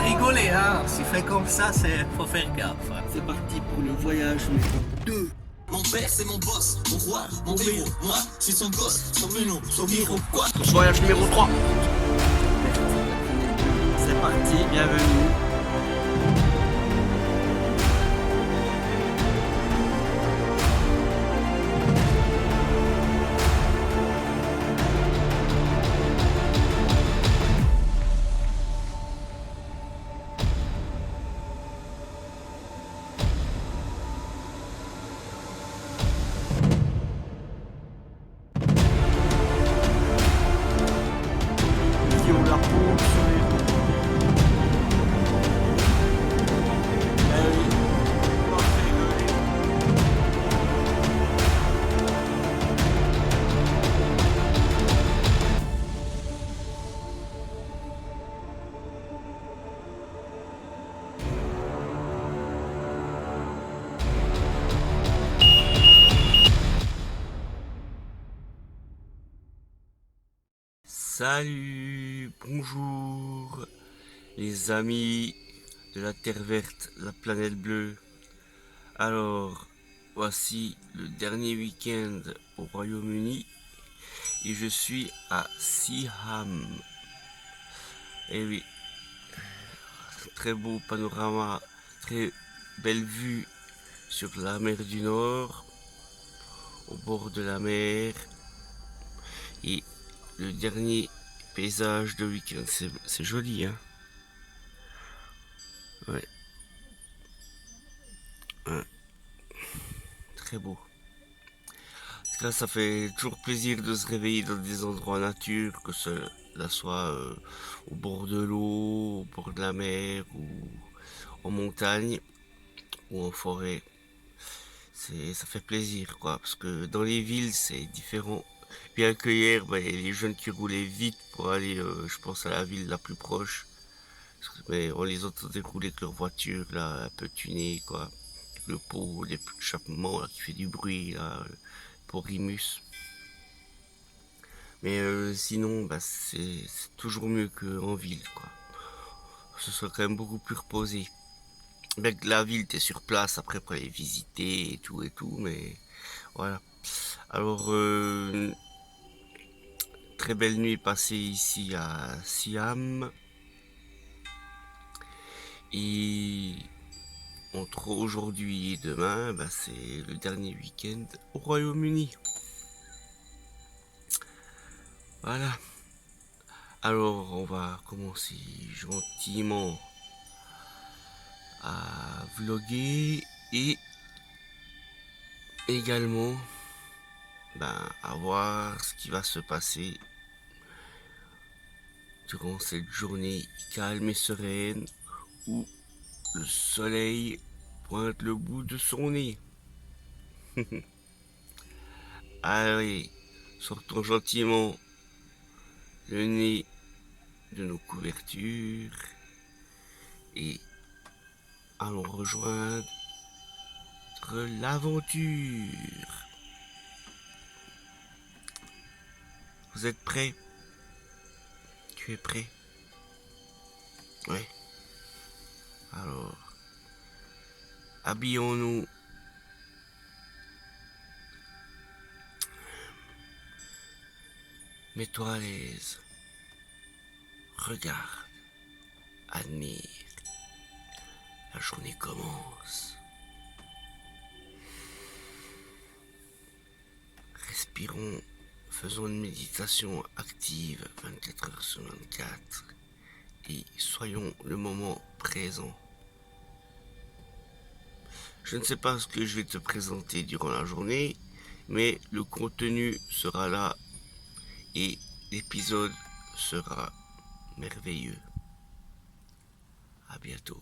rigoler, hein. Si fait comme ça, faut faire gaffe. C'est parti pour le voyage numéro 2. Mon père c'est mon boss, mon roi, mon héros. Moi, je suis son gosse, son melon, son miro. Quoi? Voyage numéro 3. C'est parti, bienvenue. Salut, bonjour les amis de la Terre verte, la planète bleue. Alors, voici le dernier week-end au Royaume-Uni et je suis à Seaham. Et oui, très beau panorama, très belle vue sur la mer du Nord, au bord de la mer. Et le dernier paysage de week-end, c'est joli, hein. Ouais. Ouais. Très beau. En tout cas, ça fait toujours plaisir de se réveiller dans des endroits nature, que cela soit au bord de l'eau, au bord de la mer, ou en montagne, ou en forêt. Ça fait plaisir, quoi, parce que dans les villes, c'est différent. Bien que hier, il y a les jeunes qui roulaient vite pour aller, je pense, à la ville la plus proche. Mais on les entendait rouler avec leur voiture, là, un peu tunée, quoi. Le pot d'échappement, là, qui fait du bruit, là, pour Rimus. Mais sinon, c'est toujours mieux qu'en ville, quoi. Ce soit quand même beaucoup plus reposé. Bien que la ville, t'es sur place après pour aller visiter et tout, mais voilà. Alors, très belle nuit passée ici à Siam. Et entre aujourd'hui et demain, c'est le dernier week-end au Royaume-Uni. Voilà. Alors, on va commencer gentiment à vlogger et également à voir ce qui va se passer durant cette journée calme et sereine où le soleil pointe le bout de son nez. Allez, sortons gentiment le nez de nos couvertures et allons rejoindre l'aventure. Vous êtes prêts? Tu es prêt? Ouais. Alors, habillons-nous. Mets-toi à l'aise. Regarde. Admire. La journée commence. Respirons. Faisons une méditation active 24 heures sur 24 et soyons le moment présent. Je ne sais pas ce que je vais te présenter durant la journée, mais le contenu sera là et l'épisode sera merveilleux. À bientôt.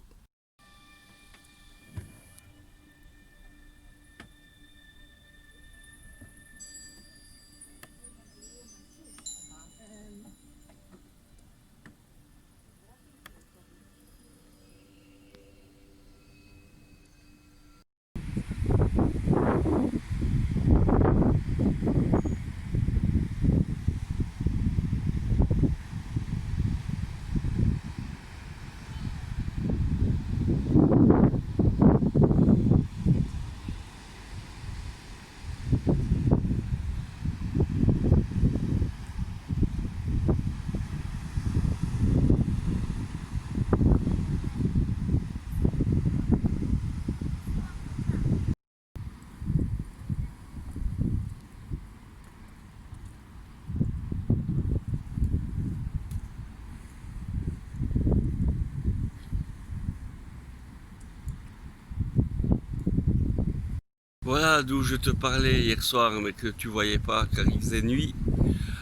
là d'où je te parlais hier soir, mais que tu voyais pas car il faisait nuit.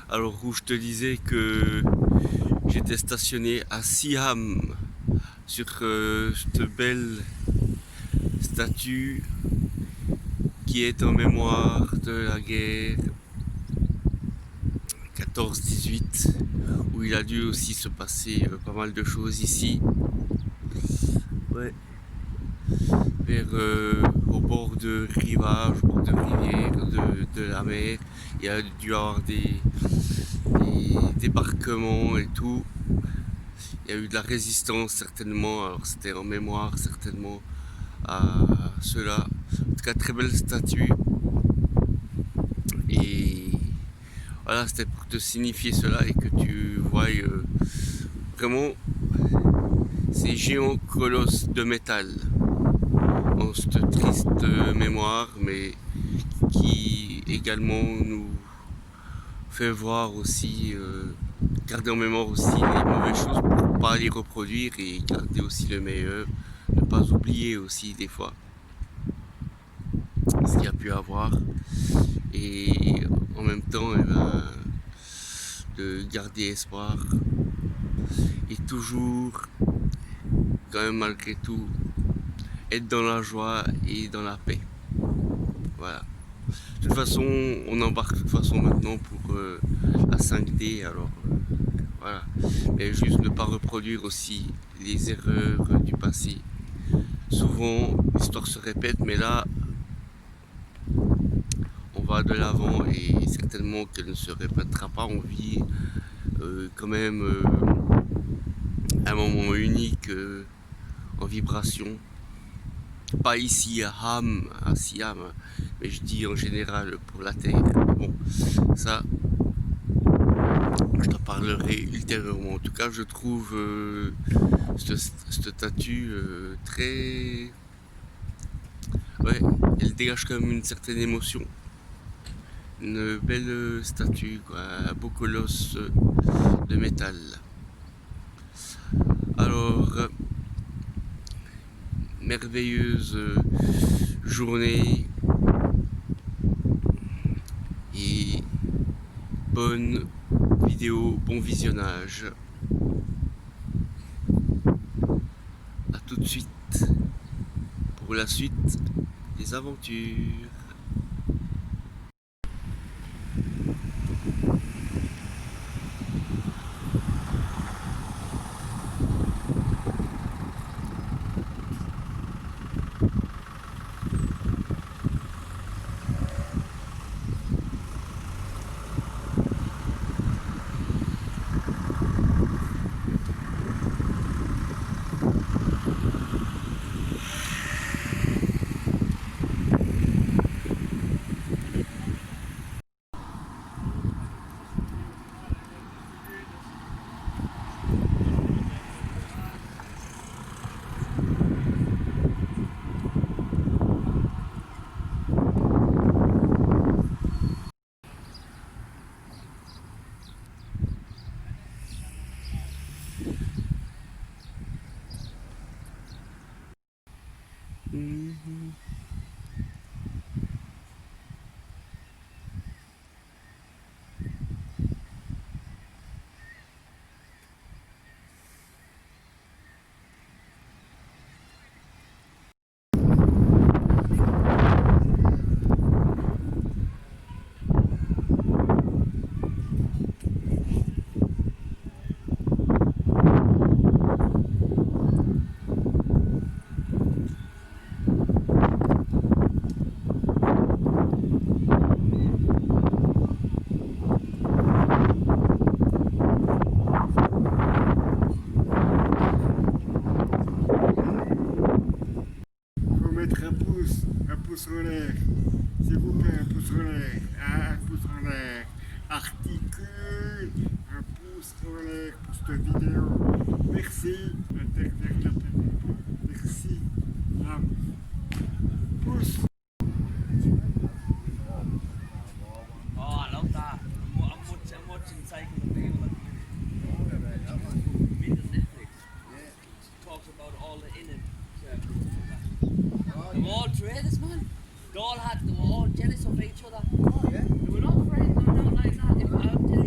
Alors où je te disais que j'étais stationné à Siam sur cette belle statue qui est en mémoire de la guerre 14-18, où il a dû aussi se passer pas mal de choses ici. Ouais. Vers au bord de rivage, au bord de rivière, de la mer. Il y a dû y avoir des débarquements et tout. Il y a eu de la résistance certainement, alors c'était en mémoire certainement à cela. En tout cas, très belle statue. Et voilà, c'était pour te signifier cela et que tu vois vraiment ces géants colosses de métal en cette triste mémoire, mais qui également nous fait voir aussi, garder en mémoire aussi les mauvaises choses pour pas les reproduire et garder aussi le meilleur, ne pas oublier aussi des fois ce qu'il y a pu avoir et en même temps de garder espoir et toujours quand même malgré tout être dans la joie et dans la paix. Voilà. De toute façon, on embarque de toute façon maintenant pour la 5D, alors voilà. Mais juste ne pas reproduire aussi les erreurs du passé. Souvent, l'histoire se répète, mais là, on va de l'avant et certainement qu'elle ne se répétera pas. On vit quand même un moment unique en vibration. Pas ici à Siam, mais je dis en général pour la Terre. Bon, ça, je t'en parlerai ultérieurement. En tout cas, je trouve cette statue très... Ouais, elle dégage quand même une certaine émotion. Une belle statue, quoi, un beau colosse de métal. Alors, merveilleuse journée et bonne vidéo, bon visionnage. A tout de suite pour la suite des aventures. pouce en l'air. S'il vous plaît, un pouce en l'air. Un pouce en l'air. Articule. Un pouce en l'air pour cette vidéo. Merci. Merci. Un pouce. Oh, lauter. I'm watching Cycle Netflix. Talks about all the inner circles. All traders, man. they all had, they were all jealous of each other. Oh, yeah? They were not friends, they were not like that. If I'm telling you.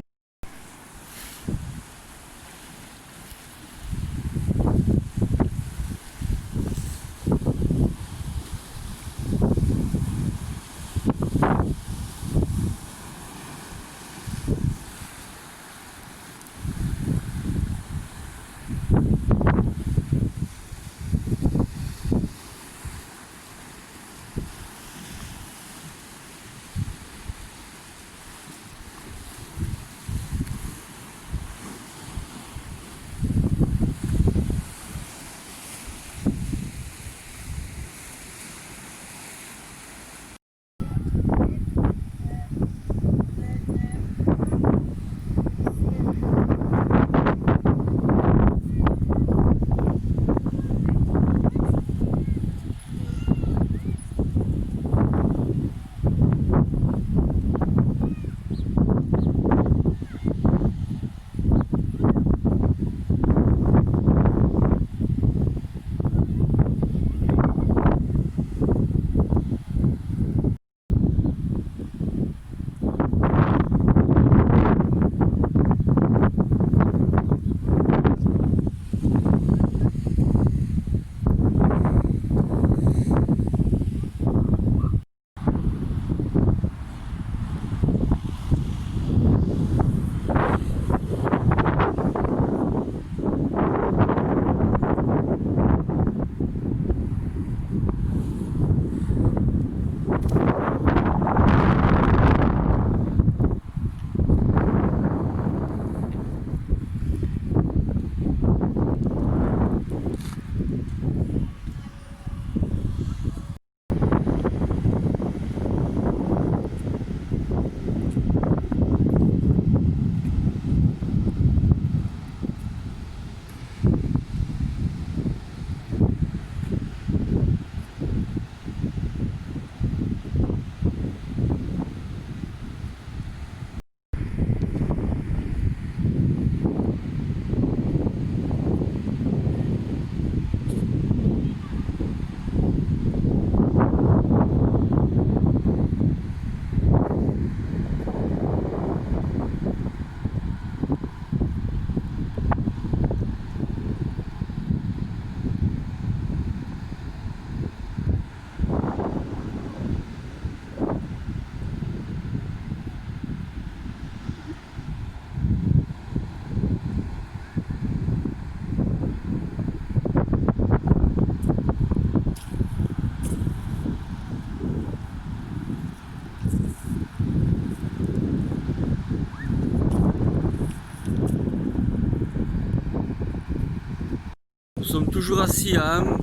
Nous sommes toujours assis à Ham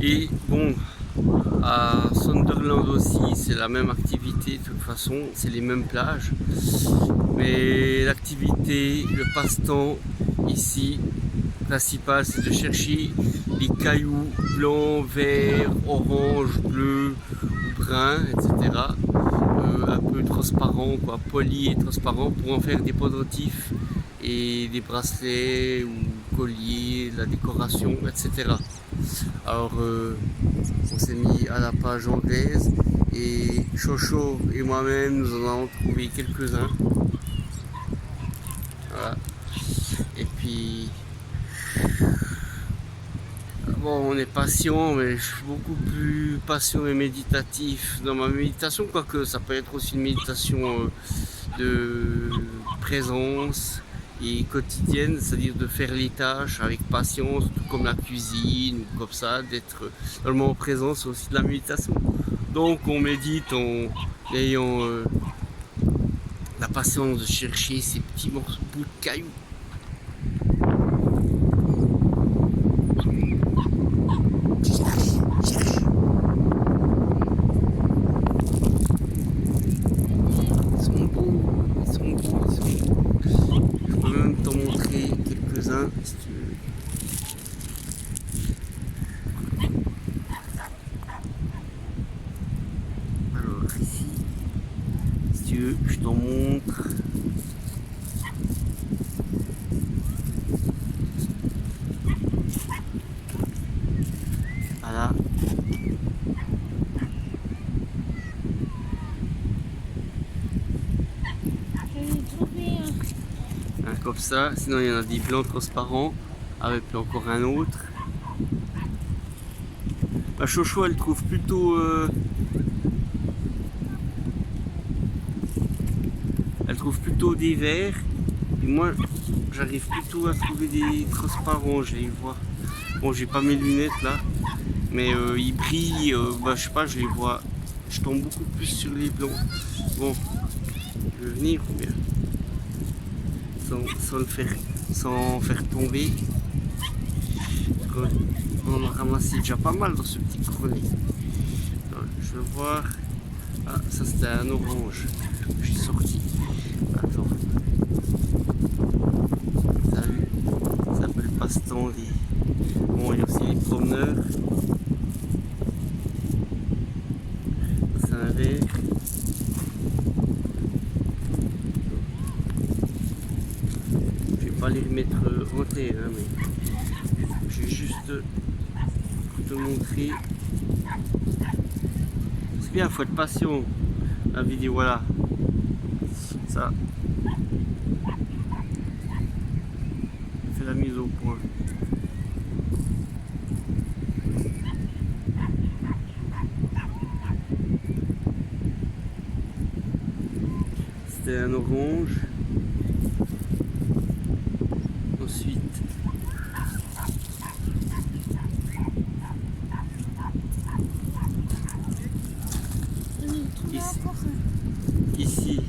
et bon, à Sunderland aussi c'est la même activité de toute façon, c'est les mêmes plages, mais l'activité, le passe-temps ici principal c'est de chercher les cailloux blancs, verts, orange, bleu ou brun, etc. Un peu transparent, quoi, poli et transparent pour en faire des pendentifs et des bracelets ou colliers, de la décoration, etc. Alors on s'est mis à la page anglaise et Chocho et moi-même nous en avons trouvé quelques-uns. Voilà. Et puis bon, on est patient, mais je suis beaucoup plus patient et méditatif dans ma méditation, quoique ça peut être aussi une méditation de présence et quotidienne, c'est-à-dire de faire les tâches avec patience, tout comme la cuisine ou comme ça, d'être dans le moment présent, c'est aussi de la méditation. Donc on médite en ayant la patience de chercher ces petits morceaux de cailloux. Si tu veux. Alors ici, si tu veux, je t'en montre. Voilà. ça. Sinon, il y en a des blancs transparents avec encore un autre. Ma Chocho, elle trouve plutôt des verts. Et moi, j'arrive plutôt à trouver des transparents, je les vois. Bon, j'ai pas mes lunettes là, mais ils brillent, je sais pas, je les vois. Je tombe beaucoup plus sur les blancs. Bon, je vais venir ou bien sans faire tomber. On a ramassé déjà pas mal dans ce petit grenier. Je vais voir. Ah, ça c'était un orange que j'ai sorti. Attends. T'as vu? Ça s'appelle passe-temps. Bon, il y a aussi les promeneurs. C'est un verre. Je vais pas les remettre en terre, hein, mais je vais juste te montrer. C'est bien, faut être patient. La vidéo, voilà. Ça. Fait la mise au point. C'était un orange. Ensuite, ici,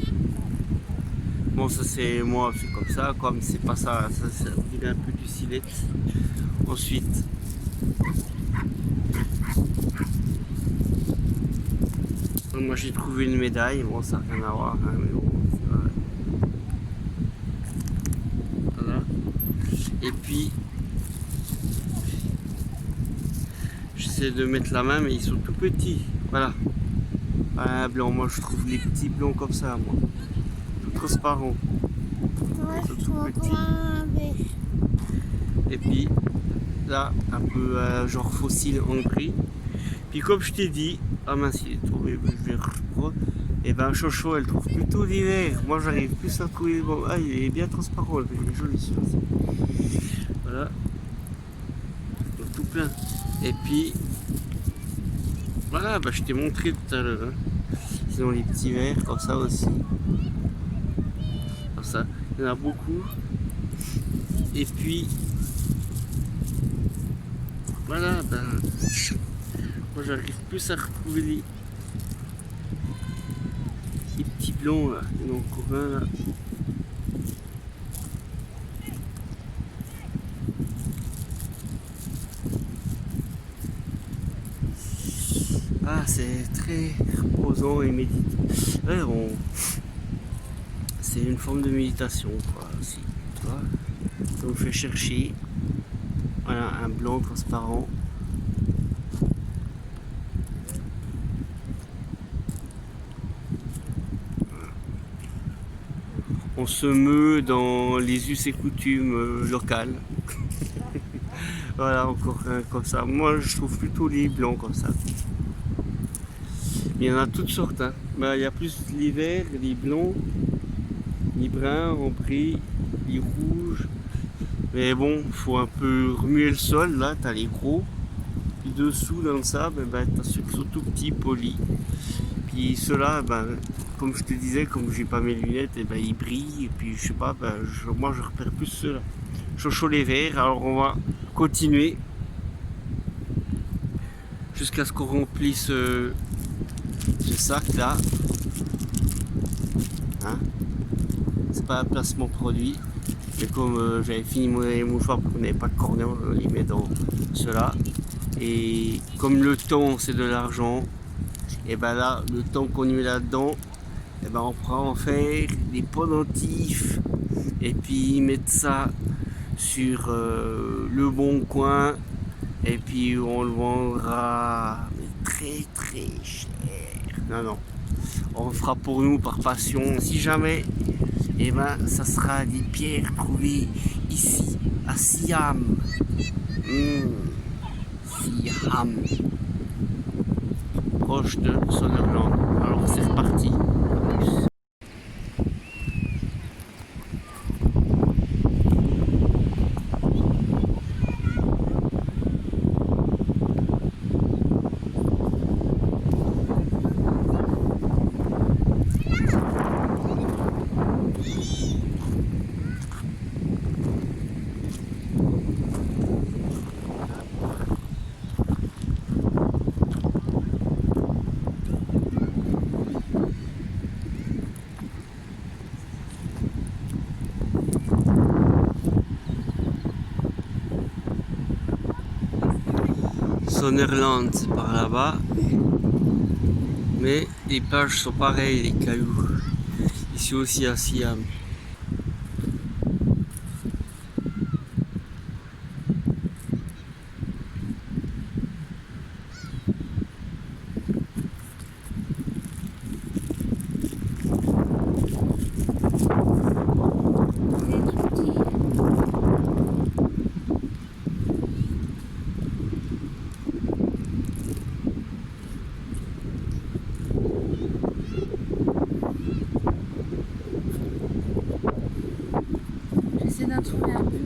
bon, ça c'est moi, c'est comme ça, comme c'est pas ça, ça dirait un peu du silette. Ensuite, moi j'ai trouvé une médaille, bon, ça n'a rien à voir, hein, mais bon, voilà. Et puis, j'essaie de mettre la main, mais ils sont tout petits, voilà. Un blanc, moi je trouve les petits blancs comme ça, moi. Tout transparent. Ouais, Ils sont je tout trouve petits. encore un vert. Et puis là, un peu genre fossile en gris. Puis comme je t'ai dit, ah mince, il est tombé, je vais reprendre. Et ben Chocho, elle trouve plutôt des verts. Moi j'arrive plus à trouver. Bon, ah, il est bien transparent, il est joli celui-ci. Voilà. Donc, tout plein. Et puis voilà, bah, je t'ai montré tout à l'heure. Hein. Sinon les petits verres comme ça aussi. Comme ça, il y en a beaucoup. Et puis voilà, ben moi j'arrive plus à retrouver les petits blancs là. Il y en a encore un là. Ah, c'est très reposant et méditant. Ouais, c'est une forme de méditation, quoi, aussi. Tu vois. Donc, je vais chercher voilà, un blanc transparent. On se meut dans les us et coutumes locales. Voilà, encore un comme ça. Moi, je trouve plutôt les blancs comme ça. Il y en a toutes sortes. Hein. Ben, il y a plus les verts, les blancs, les bruns, en bris, les rouges. Mais bon, il faut un peu remuer le sol. Là, tu as les gros. Puis dessous, dans le sable, ben, tu as ceux qui sont tout petits, polis. Puis ceux-là, ben, comme je te disais, comme j'ai pas mes lunettes, et ben, ils brillent. Et puis je sais pas, ben, moi je repère plus ceux-là. Chocho les verts. Alors on va continuer jusqu'à ce qu'on remplisse ce sac là. Hein, c'est pas un placement produit. Mais comme j'avais fini mon mouchoir parce qu'on n'avait pas de cornet, on les met dans cela. Et comme le temps c'est de l'argent, et ben là, le temps qu'on y met là-dedans, et ben on pourra en faire des pendentifs et puis mettre ça sur le bon coin et puis on le vendra très très cher. Non, on le fera pour nous par passion. Si jamais, et ben ça sera des pierres trouvées ici à Siam. Siam, proche de Sunderland. Alors c'est reparti. Sonnerland, c'est par là-bas. Mais les plages sont pareilles, les cailloux. Ici aussi à Siam. J'essaie d'en trouver un peu.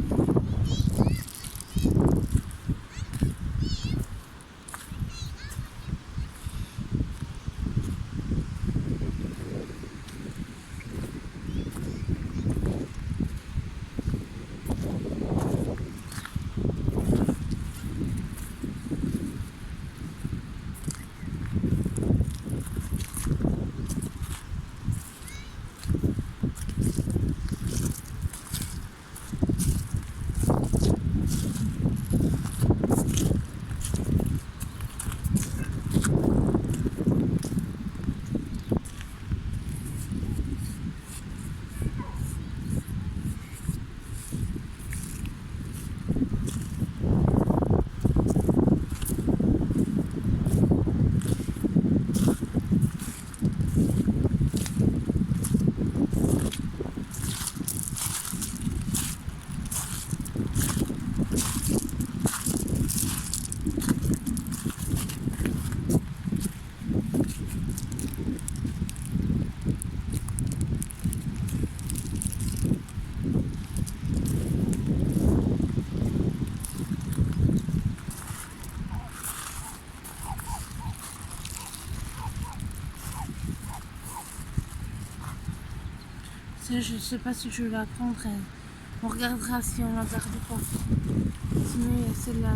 Je sais pas si je vais la prendre. On regardera si on la garde pas. Sinon, il y a celle-là.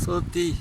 Sauter.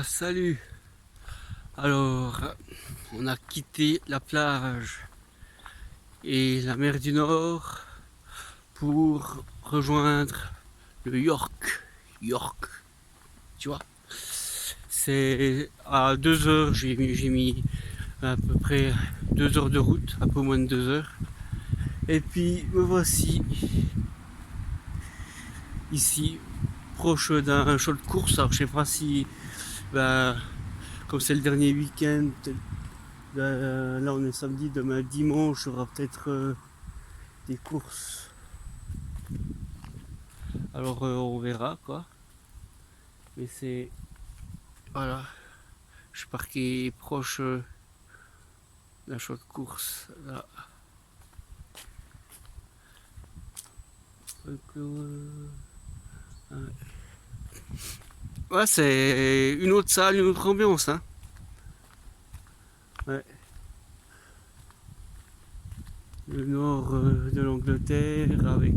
Salut. Alors, on a quitté la plage et la mer du Nord pour rejoindre le York. York, tu vois. C'est à 2 heures, j'ai mis à peu près 2 heures de route, un peu moins de 2 heures. Et puis me voici ici, proche d'un show de course. Alors je sais pas si, ben, comme c'est le dernier week-end, là on est samedi, demain dimanche, il y aura peut-être des courses. Alors on verra quoi. Mais c'est, voilà, je suis parqué proche d'un show de course là. Ouais, c'est une autre salle, une autre ambiance, hein. Ouais. Le nord de l'Angleterre avec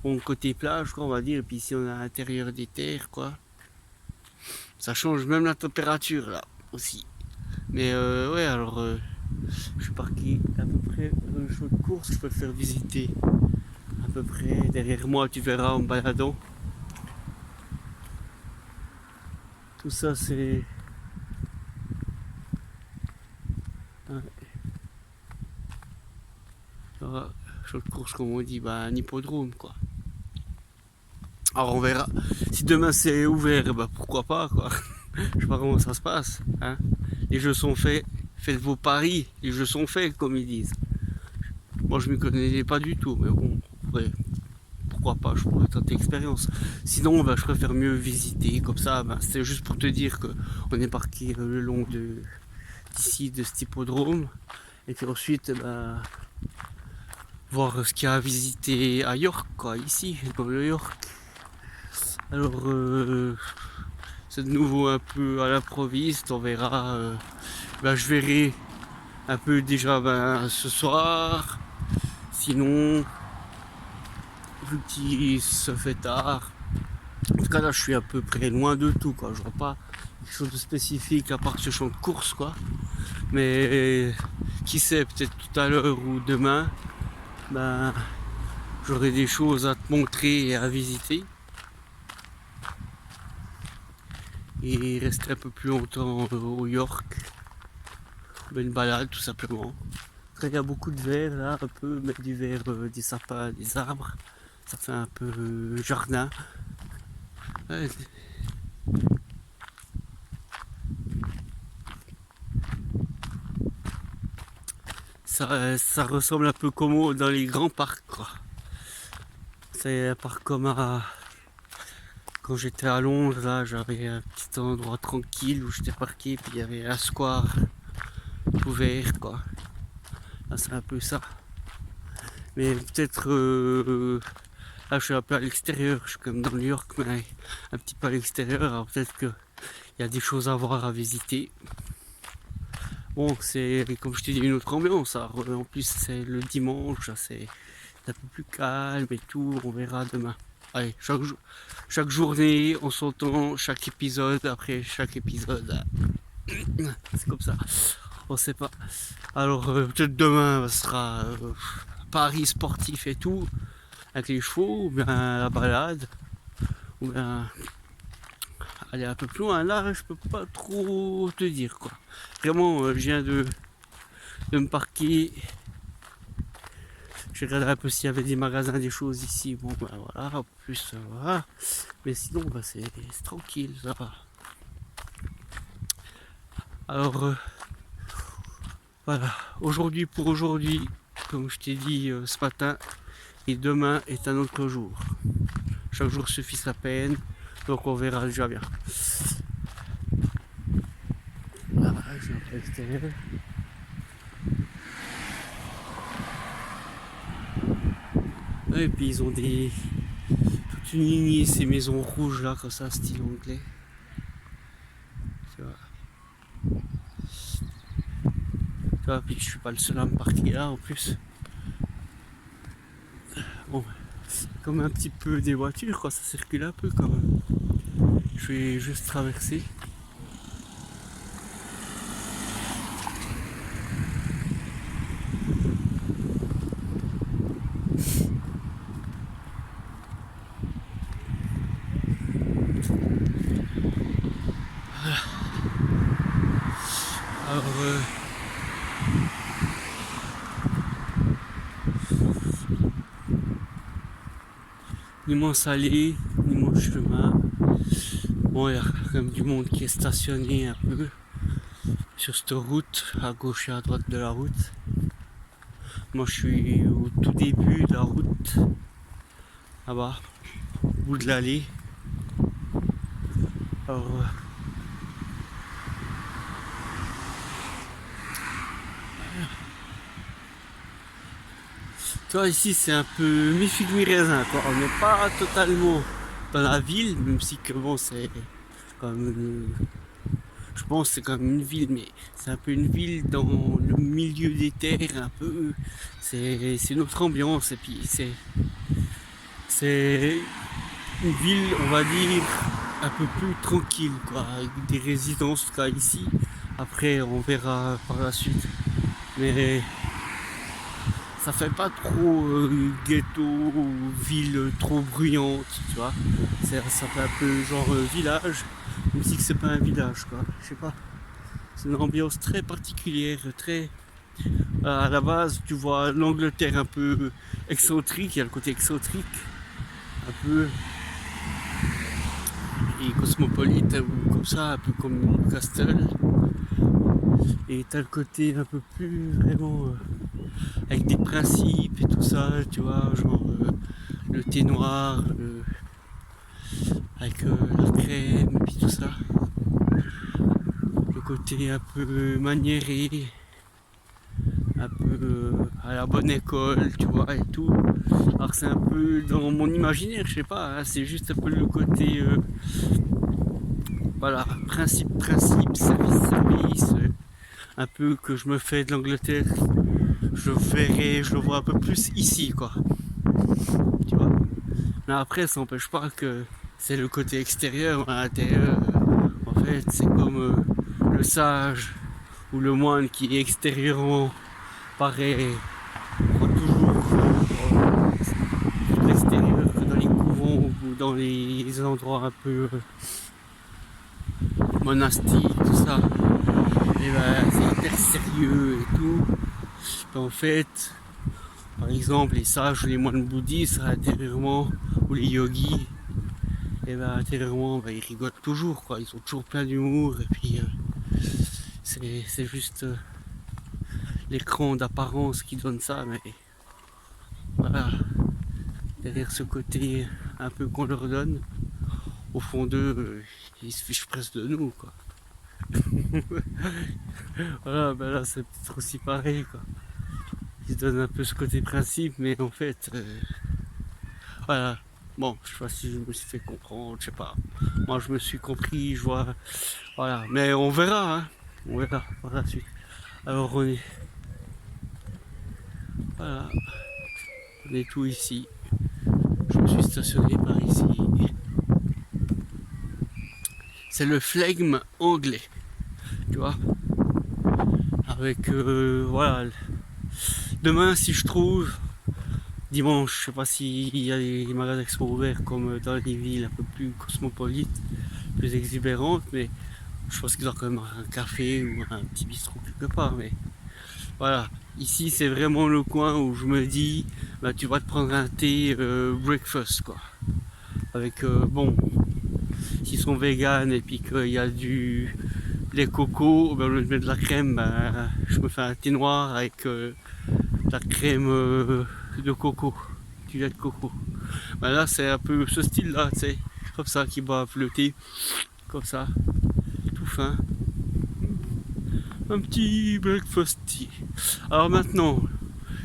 bon côté plage, quoi, on va dire, et puis ici on est à l'intérieur des terres, quoi. Ça change même la température là aussi. Mais ouais, alors je suis parqué à peu près dans le show de course, je peux te faire visiter à peu près derrière moi, tu verras en me baladant. Tout ça c'est... Ouais. Voilà, show de course comme on dit, bah, un hippodrome quoi. Alors on verra. Si demain c'est ouvert, bah pourquoi pas quoi. Je sais pas comment ça se passe. Hein. Les jeux sont faits, faites vos paris, les jeux sont faits comme ils disent. Moi je m'y connais pas du tout, mais bon, pourquoi pas, je pourrais tenter l'expérience. Sinon bah, je préfère mieux visiter, comme ça, bah, c'est juste pour te dire que on est parqué le long d'ici de cet hippodrome. Et puis ensuite bah, voir ce qu'il y a à visiter à York, quoi, ici, dans le York. Alors c'est de nouveau un peu à l'improviste, on verra. Ben, je verrai un peu déjà ben, ce soir. Sinon, vu qu'il se fait tard, en tout cas là je suis à peu près loin de tout, quoi. Je vois pas quelque chose de spécifique à part ce champ de course, quoi. Mais qui sait, peut-être tout à l'heure ou demain, ben, j'aurai des choses à te montrer et à visiter. Et rester un peu plus longtemps au York. Une balade tout simplement. Après, il y a beaucoup de verre là, un peu, mettre du verre, des sapins, des arbres. Ça fait un peu jardin. Ouais. Ça ressemble un peu comme dans les grands parcs, quoi. C'est un parc comme quand j'étais à Londres, là, j'avais un petit endroit tranquille où j'étais parqué, puis il y avait un square ouvert, quoi. Là, c'est un peu ça. Mais peut-être, là, je suis un peu à l'extérieur, je suis comme dans New York, mais un petit peu à l'extérieur, alors peut-être qu'il y a des choses à voir, à visiter. Bon, c'est, comme je t'ai dit, une autre ambiance. Alors, en plus, c'est le dimanche, c'est un peu plus calme et tout, on verra demain. Allez, chaque journée, on s'entend, chaque épisode, après chaque épisode, c'est comme ça, on sait pas. Alors peut-être demain, ce sera Paris sportif et tout, avec les chevaux, ou bien la balade, ou bien aller un peu plus loin. Là, je peux pas trop te dire, quoi. Vraiment, je viens de me parquer. J'ai regardé un peu s'il y avait des magasins, des choses ici. Bon, ben voilà, en plus, voilà. Mais sinon, ben, c'est tranquille, ça va. Alors, voilà. Aujourd'hui, pour aujourd'hui, comme je t'ai dit ce matin, et demain est un autre jour. Chaque jour suffit sa peine, donc on verra déjà bien. Voilà, je vais à l'extérieur. Et puis ils ont toute une lignée, ces maisons rouges là, comme ça, style anglais. Tu vois, puis je suis pas le seul à me parquer là en plus. Bon, comme un petit peu des voitures, quoi, ça circule un peu quand même. Je vais juste traverser. Alors, ni mon salé, ni mon chemin. Bon, il y a quand même du monde qui est stationné un peu sur cette route, à gauche et à droite de la route. Moi, je suis au tout début de la route, là-bas, au bout de l'allée. Alors, tu vois, ici c'est un peu mi-figue mi-raisin, quoi. On n'est pas totalement dans la ville, même si que bon, c'est comme je pense que c'est comme une ville, mais c'est un peu une ville dans le milieu des terres, un peu. C'est notre ambiance, et puis c'est une ville, on va dire, un peu plus tranquille, quoi, avec des résidences, en tout cas ici. Après, on verra par la suite. Mais ça fait pas trop ghetto ou ville trop bruyante, tu vois. Ça fait un peu genre village, même si que c'est pas un village, quoi. Je sais pas. C'est une ambiance très particulière, très. À la base, tu vois l'Angleterre un peu excentrique, il y a le côté excentrique, un peu. Et cosmopolite, ou comme ça, un peu comme Newcastle. Et t'as le côté un peu plus vraiment avec des principes et tout ça, tu vois, genre le thé noir, avec la crème et puis tout ça. Le côté un peu maniéré, un peu à la bonne école, tu vois, et tout. Alors c'est un peu dans mon imaginaire, je sais pas, hein, c'est juste un peu le côté voilà, principe, service, un peu que je me fais de l'Angleterre, je le vois un peu plus ici, quoi. Tu vois. Mais après, ça n'empêche pas que c'est le côté extérieur, à l'intérieur. En fait, c'est comme le sage ou le moine qui extérieurement paraît toujours l'extérieur que dans les couvents ou dans les endroits un peu monastiques, tout ça. Et ben, c'est hyper sérieux et tout. En fait, par exemple, les sages ou les moines bouddhistes intérieurement, ou les yogis, et ben intérieurement, ben, ils rigolent toujours, quoi. Ils ont toujours plein d'humour, et puis c'est juste l'écran d'apparence qui donne ça, mais voilà, derrière ce côté un peu qu'on leur donne, au fond d'eux, ils se fichent presque de nous, quoi. Voilà, ben là c'est peut-être aussi pareil, quoi. Ils se donnent un peu ce côté principe, mais en fait, voilà. Bon, je sais pas si je me suis fait comprendre, je sais pas. Moi je me suis compris, je vois. Voilà, mais on verra, hein. On verra par la suite. Alors on est. Voilà. On est tout ici. Je me suis stationné par ici. C'est le flegme anglais. Tu vois. Avec voilà. Demain si je trouve. Dimanche, je sais pas s'il y a des magasins qui sont ouverts comme dans les villes un peu plus cosmopolites, plus exubérantes, mais je pense qu'il y a quand même un café ou un petit bistrot quelque part. Mais voilà, ici c'est vraiment le coin où je me dis, bah, tu vas te prendre un thé breakfast, quoi. Avec, bon, s'ils sont vegan et puis qu'il y a du lait coco, ben, au lieu de mettre de la crème, ben, je me fais un thé noir avec la crème de coco, du lait de coco. Ben là c'est un peu ce style là, tu sais, comme ça, qui boivent le thé, comme ça, tout fin. Un petit breakfast tea. Alors maintenant,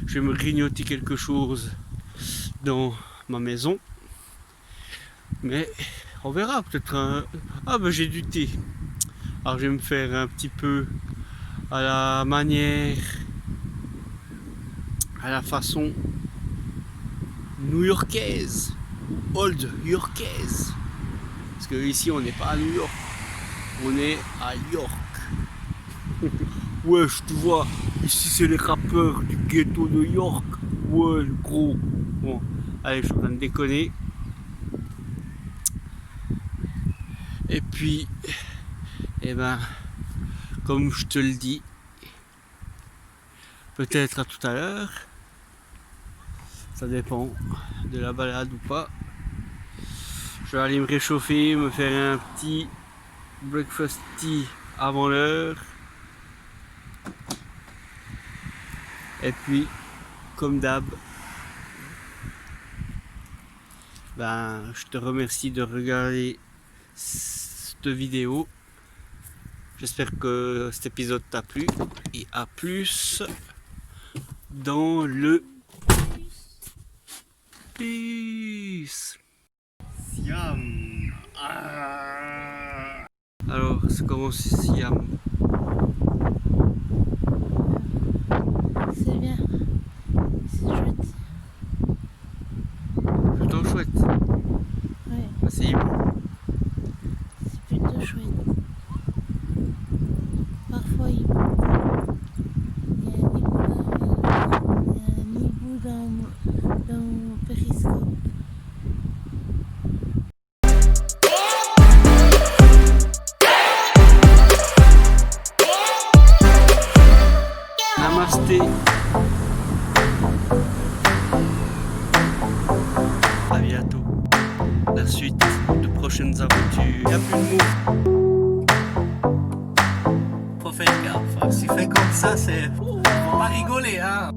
je vais me grignoter quelque chose dans ma maison. Mais on verra, peut-être un... Ah ben j'ai du thé. Alors je vais me faire un petit peu à la manière, à la façon new-yorkaise, old yorkaise. Parce que ici on n'est pas à New York, on est à York. Ouais, tu vois, ici c'est les rappeurs du ghetto de York. Ouais, gros. Bon, allez, je suis en train de déconner. Et puis, eh ben, comme je te le dis, peut-être à tout à l'heure, ça dépend de la balade ou pas. Je vais aller me réchauffer, me faire un petit breakfast tea avant l'heure. Et puis, comme d'hab, ben, je te remercie de regarder cette vidéo. J'espère que cet épisode t'a plu. Et à plus dans le Peace. Siam. Ah. Alors, c'est comment Siam? C'est bien. C'est chouette. Plutôt chouette. Ouais, Ah, c'est hibou. c'est plutôt chouette. Parfois, il y a un hibou dans mon périscope. Namasté. À bientôt. La suite de prochaines aventures. Il n'y a plus de mots. Faut faire gaffe. Si fait comme ça, c'est. Faut pas rigoler, hein.